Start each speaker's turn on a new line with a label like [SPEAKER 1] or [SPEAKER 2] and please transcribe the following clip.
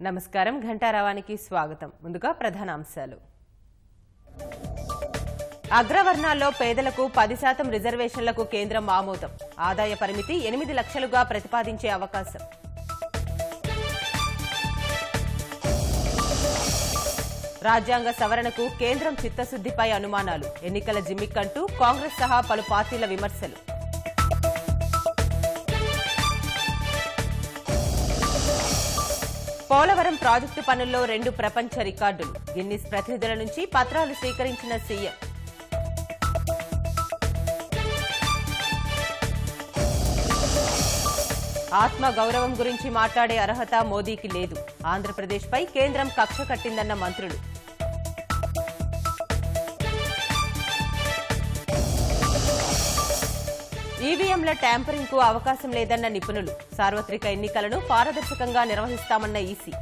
[SPEAKER 1] నమస్కారం ఘంటారావానికి స్వాగతం. ముందుగా ప్రధాన అంశాలు. అగ్రవర్ణాల్లో పేదలకు 10% రిజర్వేషన్లకు కేంద్రం ఆమోదం. ఆదాయ పరిమితి 8 లక్షలుగా ప్రతిపాదించే అవకాశం. రాజ్యాంగ సవరణకు కేంద్రం చిత్తశుద్దిపై అనుమానాలు. ఎన్నికల జిమ్మిక్కంటూ కాంగ్రెస్ సహా పలు పార్టీల విమర్శలు. పోలవరం ప్రాజెక్టు పనుల్లో 2 ప్రపంచ రికార్డులు. గిన్నిస్ ప్రతినిధుల నుంచి పత్రాలు స్వీకరించిన సీఎం. ఆత్మ గౌరవం గురించి మాట్లాడే అర్హత మోదీకి లేదు. ఆంధ్రప్రదేశ్పై కేంద్రం కక్ష కట్టిందన్న మంత్రులు. ఈవీఎంల ట్యాంపరింగ్ కు అవకాశం లేదన్న నిపుణులు. సార్వత్రిక ఎన్నికలను పారదర్శకంగా నిర్వహిస్తామన్న ఈసీ.